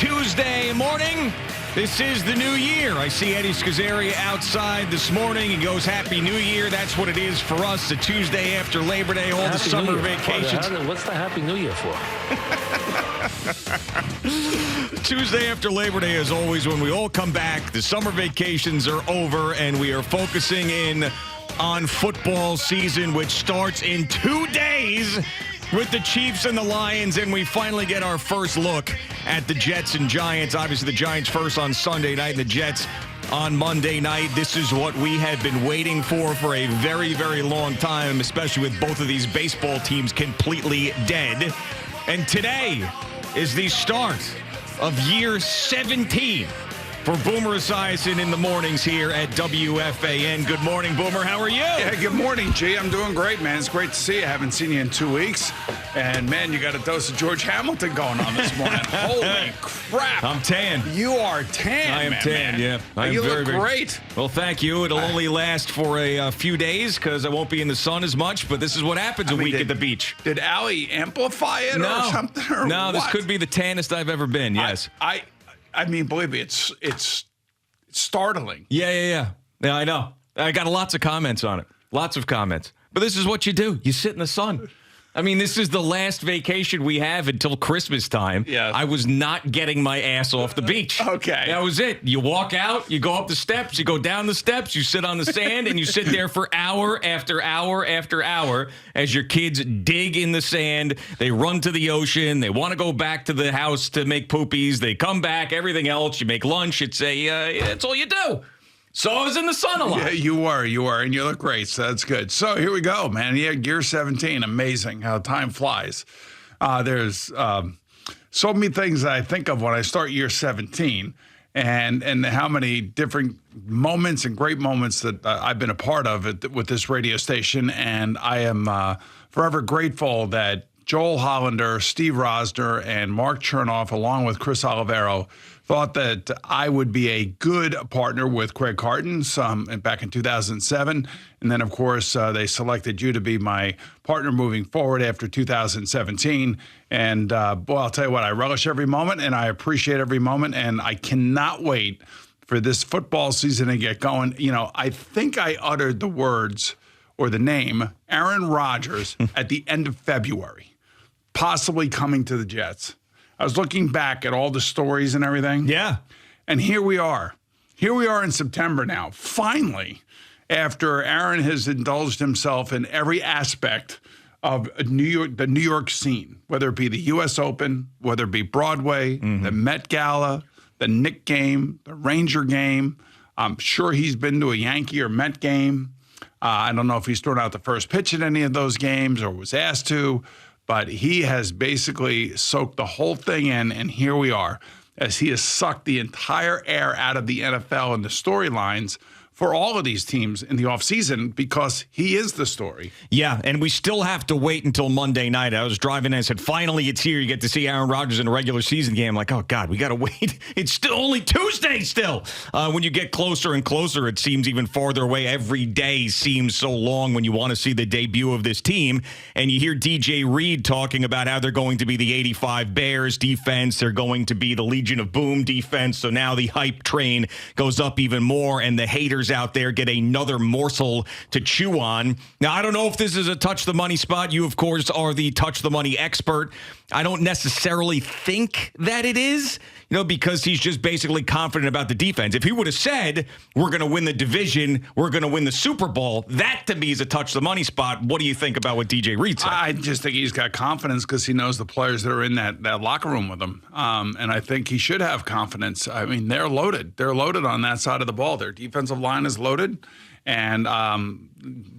Tuesday morning. This is the new year. I see Eddie Scazzeri outside this morning. He goes, Happy New Year. That's what it is for us. The Tuesday after Labor Day, all the summer vacations. What's the Happy New Year for? Tuesday after Labor Day is always when we all come back. The summer vacations are over, and we are focusing in on football season, which starts in 2 days with the Chiefs and the Lions, and we finally get our first look at the Jets and Giants. Obviously, the Giants first on Sunday night and the Jets on Monday night. This is what we have been waiting for a very, very long time, especially with both of these baseball teams completely dead. And today is the start of year 17 for Boomer Esiason in the mornings here at WFAN. Good morning, Boomer. How are you? Yeah, good morning, G. I'm doing great, man. It's great to see you. I haven't seen you in 2 weeks. And, man, you got a dose of George Hamilton going on this morning. Holy crap. I'm tan. You are tan, I am tan, man. yeah. You look great. Well, thank you. It'll only last for a few days because I won't be in the sun as much, but this is what happens a week at the beach. Did Allie amplify it or something? Or no, this could be the tannest I've ever been, yes. I mean, believe me, it's startling. Yeah, I know. I got lots of comments on it. Lots of comments. But this is what you do. You sit in the sun. I mean, this is the last vacation we have until Christmas time. Yeah. I was not getting my ass off the beach. Okay. That was it. You walk out, you go up the steps, you go down the steps, you sit on the sand, and you sit there for hour after hour after hour as your kids dig in the sand. They run to the ocean. They want to go back to the house to make poopies. They come back, everything else. You make lunch. It's that's all you do. So I was in the sun a lot. Yeah, you were, and you look great, so that's good. So here we go, man. Yeah, year 17, amazing how time flies. There's so many things that I think of when I start year 17 and how many different moments and great moments that I've been a part of with this radio station, and I am forever grateful that Joel Hollander, Steve Rosner, and Mark Chernoff, along with Chris Olivero, thought that I would be a good partner with Craig Carton back in 2007. And then, of course, they selected you to be my partner moving forward after 2017. And, boy, I'll tell you what, I relish every moment, and I appreciate every moment, and I cannot wait for this football season to get going. You know, I think I uttered the words or the name Aaron Rodgers at the end of February, possibly coming to the Jets. I was looking back at all the stories and everything. Yeah. And here we are. Here we are in September now. Finally, after Aaron has indulged himself in every aspect of the New York scene, whether it be the U.S. Open, whether it be Broadway, the Met Gala, the Knick game, the Ranger game. I'm sure he's been to a Yankee or Met game. I don't know if he's thrown out the first pitch at any of those games or was asked to. But he has basically soaked the whole thing in, and here we are, as he has sucked the entire air out of the NFL and the storylines for all of these teams in the offseason because he is the story. Yeah, and we still have to wait until Monday night. I was driving and I said, finally, it's here. You get to see Aaron Rodgers in a regular season game. I'm like, oh, God, we got to wait. It's still only Tuesday still. When you get closer and closer, it seems even farther away. Every day seems so long when you want to see the debut of this team. And you hear DJ Reed talking about how they're going to be the 85 Bears defense. They're going to be the Legion of Boom defense. So now the hype train goes up even more, and the haters out there get another morsel to chew on. Now, I don't know if this is a touch the money spot. You, of course, are the touch the money expert. I don't necessarily think that it is, because he's just basically confident about the defense. If he would have said, we're going to win the division, we're going to win the Super Bowl, that to me is a touch the money spot. What do you think about what DJ Reed said? I just think he's got confidence because he knows the players that are in that locker room with him. And I think he should have confidence. I mean, they're loaded. They're loaded on that side of the ball. Their defensive line is loaded. And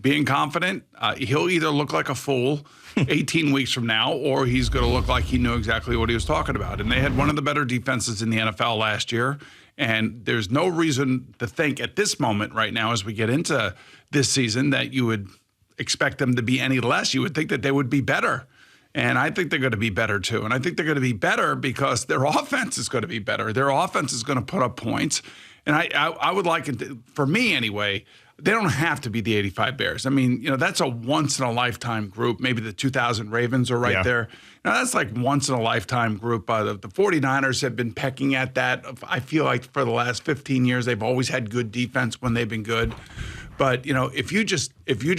being confident, he'll either look like a fool 18 weeks from now, or he's going to look like he knew exactly what he was talking about. And they had one of the better defenses in the NFL last year. And there's no reason to think at this moment right now, as we get into this season, that you would expect them to be any less. You would think that they would be better. And I think they're going to be better, too. And I think they're going to be better because their offense is going to be better. Their offense is going to put up points. And I would like it, for me anyway, they don't have to be the 85 Bears. I mean, that's a once-in-a-lifetime group. Maybe the 2000 Ravens are right there. Now, that's like once-in-a-lifetime group. The 49ers have been pecking at that. I feel like for the last 15 years, they've always had good defense when they've been good. But, if you just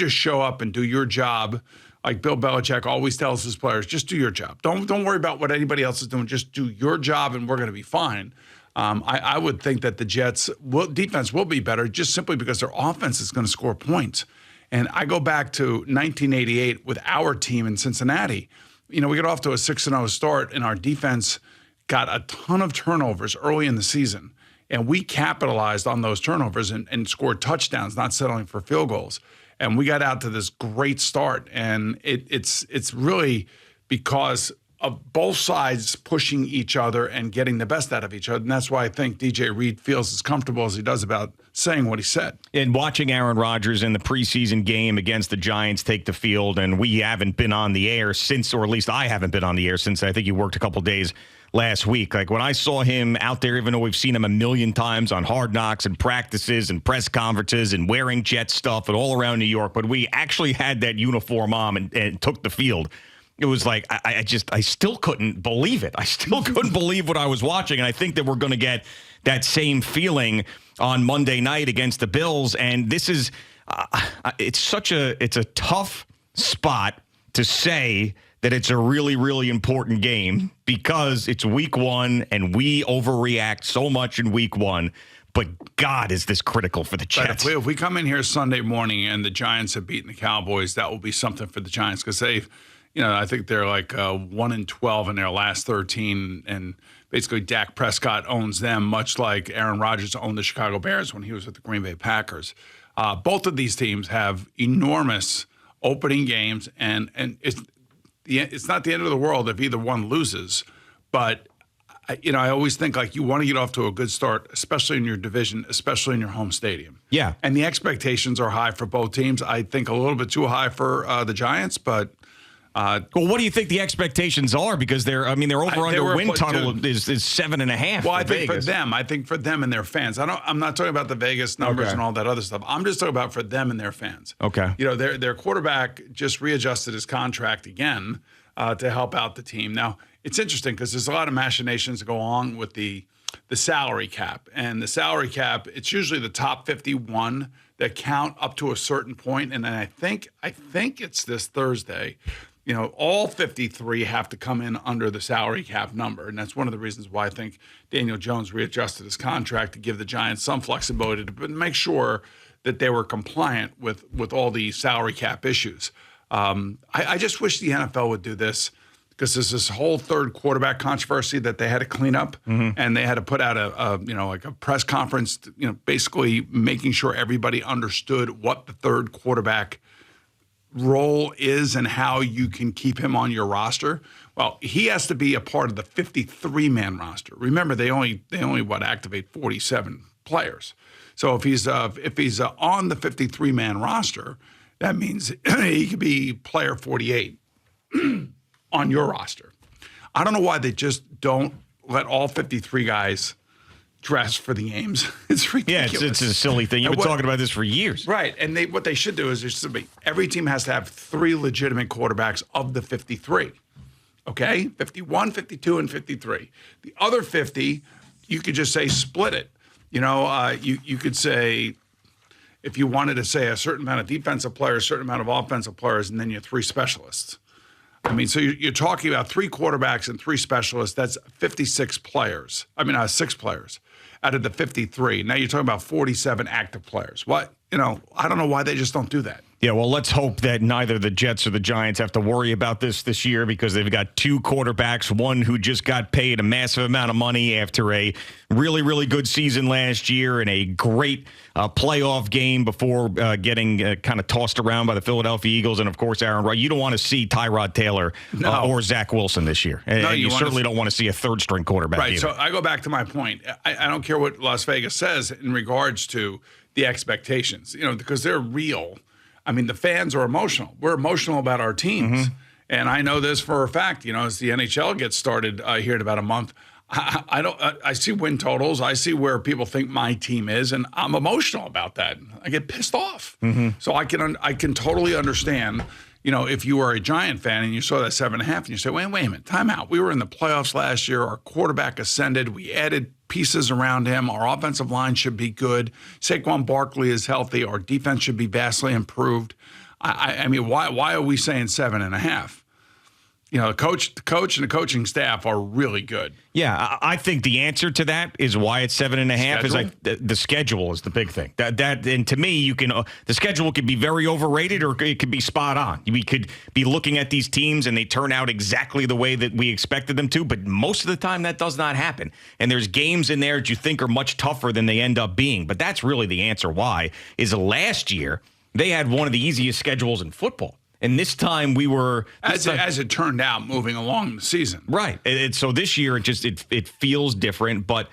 show up and do your job, like Bill Belichick always tells his players, just do your job. Don't worry about what anybody else is doing. Just do your job, and we're going to be fine. I would think that the Jets' defense will be better just simply because their offense is going to score points. And I go back to 1988 with our team in Cincinnati. We got off to a 6-0 start, and our defense got a ton of turnovers early in the season. And we capitalized on those turnovers and scored touchdowns, not settling for field goals. And we got out to this great start. And it's really because of both sides pushing each other and getting the best out of each other. And that's why I think DJ Reed feels as comfortable as he does about saying what he said. And watching Aaron Rodgers in the preseason game against the Giants take the field, and we haven't been on the air since, or at least I haven't been on the air since I think you worked a couple days last week. Like when I saw him out there, even though we've seen him a million times on Hard Knocks and practices and press conferences and wearing Jet stuff and all around New York, but we actually had that uniform on and took the field. It was like, I still couldn't believe it. I still couldn't believe what I was watching. And I think that we're going to get that same feeling on Monday night against the Bills. And this is, it's a tough spot to say that it's a really, really important game because it's week one and we overreact so much in week one. But God, is this critical for the Jets? But if we come in here Sunday morning and the Giants have beaten the Cowboys, that will be something for the Giants because they've, I think they're like 1-12 in their last 13, and basically Dak Prescott owns them, much like Aaron Rodgers owned the Chicago Bears when he was with the Green Bay Packers. Both of these teams have enormous opening games, and it's not the end of the world if either one loses. But I always think like you want to get off to a good start, especially in your division, especially in your home stadium. Yeah, and the expectations are high for both teams. I think a little bit too high for the Giants, but. Well, what do you think the expectations are? Because their over-under win total is 7.5. Well, I think for them and their fans. I'm not talking about the Vegas numbers and all that other stuff. I'm just talking about for them and their fans. Okay. Their quarterback just readjusted his contract again to help out the team. Now, it's interesting because there's a lot of machinations that go on with the salary cap. And the salary cap, it's usually the top 51 that count up to a certain point. And then I think it's this Thursday. All 53 have to come in under the salary cap number. And that's one of the reasons why I think Daniel Jones readjusted his contract to give the Giants some flexibility to make sure that they were compliant with all the salary cap issues. I just wish the NFL would do this because there's this whole third quarterback controversy that they had to clean up. And they had to put out a press conference, basically making sure everybody understood what the third quarterback role is and how you can keep him on your roster. Well, he has to be a part of the 53-man roster. Remember, they only activate 47 players. So if he's on the 53-man roster, that means he could be player 48 on your roster. I don't know why they just don't let all 53 guys dress for the games. It's ridiculous. Yeah, it's a silly thing. You've been talking about this for years. Right. And what they should do is every team has to have 3 legitimate quarterbacks of the 53. Okay? 51, 52, and 53. The other 50, you could just say split it. You could say, if you wanted to say a certain amount of defensive players, a certain amount of offensive players, and then your 3 specialists. I mean, so you're talking about 3 quarterbacks and 3 specialists. That's 56 players. 6 players out of the 53. Now you're talking about 47 active players. What? I don't know why they just don't do that. Yeah, well, let's hope that neither the Jets or the Giants have to worry about this year because they've got 2 quarterbacks, one who just got paid a massive amount of money after a really, really good season last year and a great playoff game before getting kind of tossed around by the Philadelphia Eagles and, of course, Aaron Rodgers. You don't want to see Tyrod Taylor or Zach Wilson this year. And you certainly don't want to see a third-string quarterback either. Right, so I go back to my point. I don't care what Las Vegas says in regards to the expectations, because they're real. I mean, the fans are emotional. We're emotional about our teams. And I know this for a fact, as the NHL gets started here in about a month, I don't. I see win totals. I see where people think my team is, and I'm emotional about that. I get pissed off. So I can totally understand. If you were a Giant fan and you saw that 7.5, and you say, wait a minute, time out. We were in the playoffs last year. Our quarterback ascended. We added pieces around him. Our offensive line should be good. Saquon Barkley is healthy. Our defense should be vastly improved. I mean, why are we saying 7.5? The coach and the coaching staff are really good. Yeah, I think the answer to that is why it's 7.5 is like the schedule is the big thing. That and to me, the schedule could be very overrated or it could be spot on. We could be looking at these teams and they turn out exactly the way that we expected them to, but most of the time that does not happen. And there's games in there that you think are much tougher than they end up being. But that's really the answer why is last year they had one of the easiest schedules in football. And this time we were as it turned out moving along the season. Right. So this year it feels different, but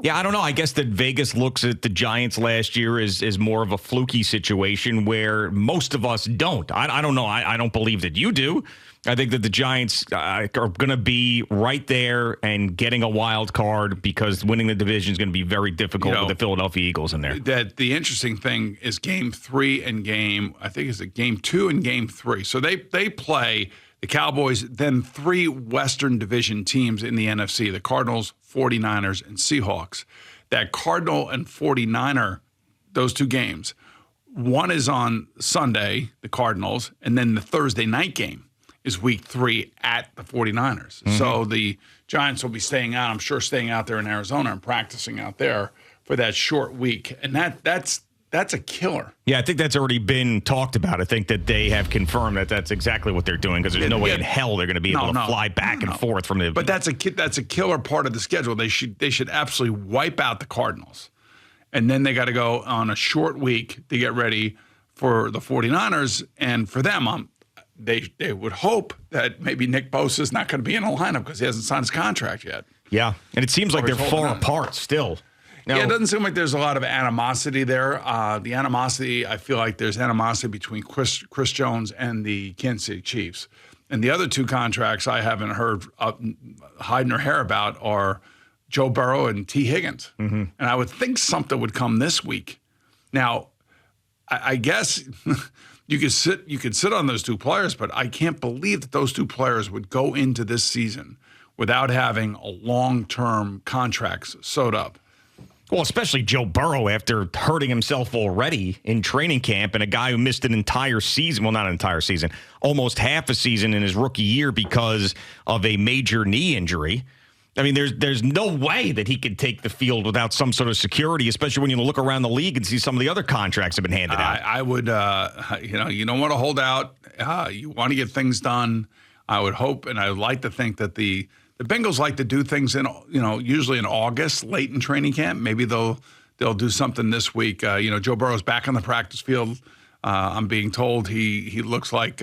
yeah, I don't know. I guess that Vegas looks at the Giants last year as more of a fluky situation where most of us don't. I don't know. I don't believe that you do. I think that the Giants are going to be right there and getting a wild card because winning the division is going to be very difficult with the Philadelphia Eagles in there. That the interesting thing is game 3 and game 2 and game 3. So they play the Cowboys, then 3 Western Division teams in the NFC, the Cardinals, 49ers, and Seahawks. That Cardinal and 49er, those 2 games, one is on Sunday, the Cardinals, and then the Thursday night game is week 3 at the 49ers. So the Giants will be staying out there in Arizona and practicing out there for that short week. And that's a killer. Yeah, I think that's already been talked about. I think that they have confirmed that that's exactly what they're doing because there's no way in hell they're going to be able to fly back and forth from the. But that's a killer part of the schedule. They should absolutely wipe out the Cardinals. And then they got to go on a short week to get ready for the 49ers. And for them, they would hope that maybe Nick Bosa is not going to be in the lineup because he hasn't signed his contract yet. Yeah, and it seems like they're far apart still. Yeah, it doesn't seem like there's a lot of animosity there. The animosity, I feel like there's animosity between Chris Jones and the Kansas City Chiefs. And the other 2 contracts I haven't heard hiding her hair about are Joe Burrow and T. Higgins. And I would think something would come this week. Now, I guess you could sit on those 2 players, but I can't believe that those 2 players would go into this season without having a long-term contracts sewed up. Well, especially Joe Burrow after hurting himself already in training camp and a guy who missed an entire season. Well, not an entire season, almost half a season in his rookie year because of a major knee injury. I mean, there's no way that he could take the field without some sort of security, especially when you look around the league and see some of the other contracts have been handed out. I would, you don't want to hold out. You want to get things done. I would hope, and I would like to think that the Bengals like to do things usually in August, late in training camp. Maybe they'll do something this week. Joe Burrow's back on the practice field. I'm being told he looks like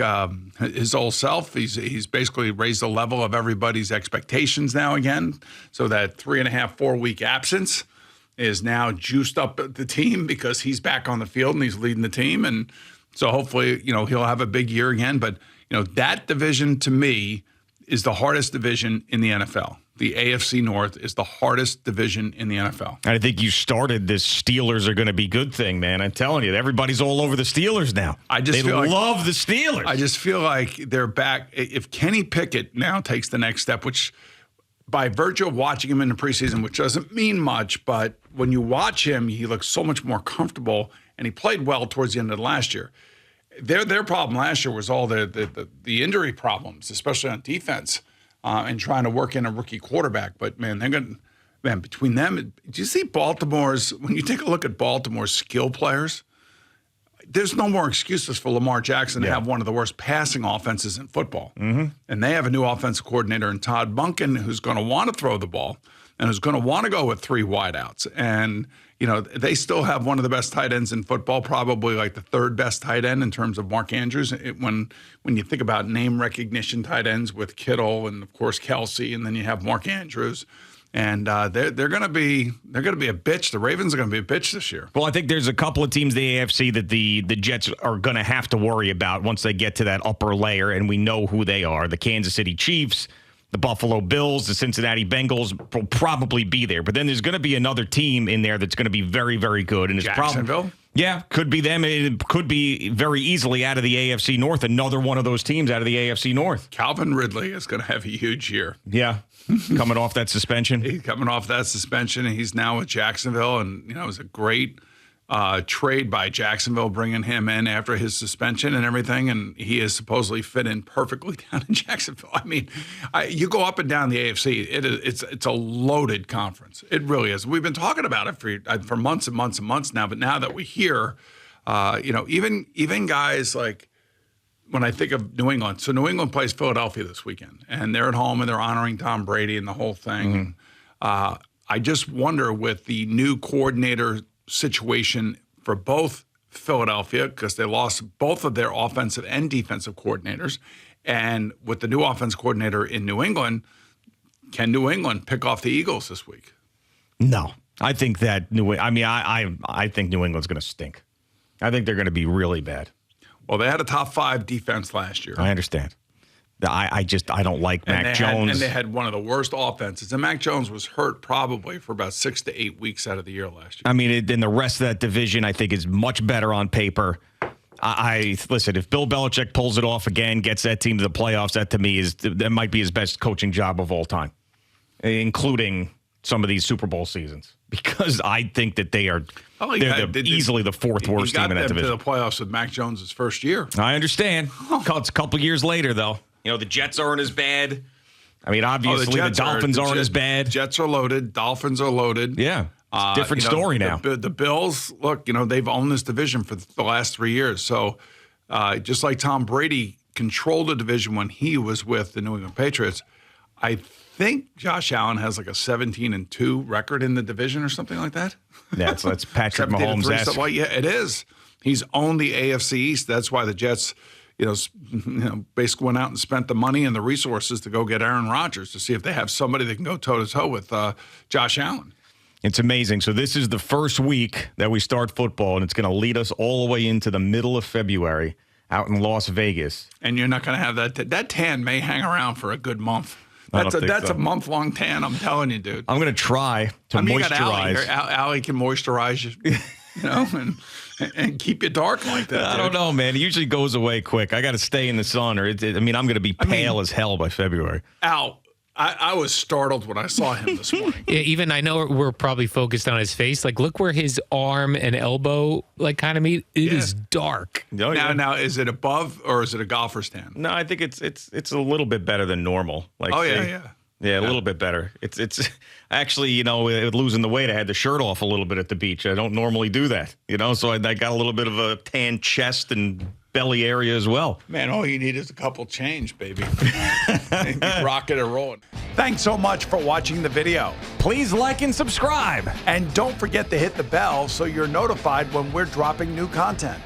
his old self. He's basically raised the level of everybody's expectations now again. So that 3.5, 4 week absence is now juiced up the team because he's back on the field and he's leading the team. And so hopefully, he'll have a big year again. But, that division to me is the hardest division in the NFL. The AFC North is the hardest division in the NFL. I think you started this Steelers are going to be good thing, man. I'm telling you, everybody's all over the Steelers now. They love the Steelers. I just feel like they're back. If Kenny Pickett now takes the next step, which by virtue of watching him in the preseason, which doesn't mean much, but when you watch him, he looks so much more comfortable, and he played well towards the end of last year. Their problem last year was all the injury problems, especially on defense, and trying to work in a rookie quarterback. But man, between them, do you see Baltimore's? When you take a look at Baltimore's skill players, there's no more excuses for Lamar Jackson to have one of the worst passing offenses in football. And they have a new offensive coordinator in Todd Monken who's going to want to throw the ball and who's going to want to go with 3 wideouts. And they still have one of the best tight ends in football, probably like the 3rd best tight end in terms of Mark Andrews. When you think about name recognition tight ends with Kittle and of course Kelsey, and then you have Mark Andrews, and they're going to be a bitch. The Ravens are going to be a bitch this year. Well, I think there's a couple of teams in the AFC that the Jets are going to have to worry about once they get to that upper layer, and we know who they are: the Kansas City Chiefs, The Buffalo Bills, the Cincinnati Bengals will probably be there. But then there's going to be another team in there that's going to be very, very good. And it's Jacksonville? Yeah, could be them. It could be very easily out of the AFC North. Another one of those teams out of the AFC North. Calvin Ridley is going to have a huge year. Yeah, coming off that suspension. He's coming off that suspension, and he's now with Jacksonville. And, it was a great trade by Jacksonville, bringing him in after his suspension and everything. And he is supposedly fit in perfectly down in Jacksonville. I mean, you go up and down the AFC, it's a loaded conference. It really is. We've been talking about it for months and months and months now. But now that we hear, even guys like, when I think of New England, so New England plays Philadelphia this weekend, and they're at home and they're honoring Tom Brady and the whole thing. Mm-hmm. I just wonder with the new coordinator situation for both Philadelphia, because they lost both of their offensive and defensive coordinators, and with the new offense coordinator in New England, can New England pick off the Eagles this week? No, I think that I think New England's going to stink. I think they're going to be really bad. Well, they had a top 5 defense last year. I understand. I don't like Mac Jones. And they had one of the worst offenses. And Mac Jones was hurt probably for about 6 to 8 weeks out of the year last year. I mean, then the rest of that division, I think, is much better on paper. Listen, if Bill Belichick pulls it off again, gets that team to the playoffs, that to me that might be his best coaching job of all time, including some of these Super Bowl seasons, because I think that they're easily the 4th worst team in that division. He got them to the playoffs with Mac Jones' first year. I understand. It's a couple years later, though. The Jets aren't as bad. I mean, obviously, the Dolphins aren't as bad. Jets are loaded. Dolphins are loaded. Yeah. Different story now. The Bills, look, they've owned this division for the last 3 years. So just like Tom Brady controlled the division when he was with the New England Patriots, I think Josh Allen has like a 17-2 record in the division or something like that. Yeah, so that's Patrick Mahomes. Yeah, it is. He's owned the AFC East. That's why the Jets basically went out and spent the money and the resources to go get Aaron Rodgers to see if they have somebody that can go toe-to-toe with Josh Allen. It's amazing. So this is the first week that we start football, and it's going to lead us all the way into the middle of February out in Las Vegas. And you're not going to have that. That tan may hang around for a good month. That's a month-long tan, I'm telling you, dude. I'm going to try to moisturize. Allie can moisturize you, and keep you dark like that. I don't know, man. It usually goes away quick. I got to stay in the sun, or I'm going to be pale as hell by February. Al, I was startled when I saw him this morning. Yeah, even I know we're probably focused on his face. Like, look where his arm and elbow kind of meet. It is dark. Oh, yeah. Now, is it above or is it a golfer's tan? No, I think it's a little bit better than normal. Yeah, a little bit better. It's actually, with losing the weight, I had the shirt off a little bit at the beach. I don't normally do that, so I got a little bit of a tan chest and belly area as well. Man, all you need is a couple change, baby. Rocking and rolling. Thanks so much for watching the video. Please like and subscribe. And don't forget to hit the bell so you're notified when we're dropping new content.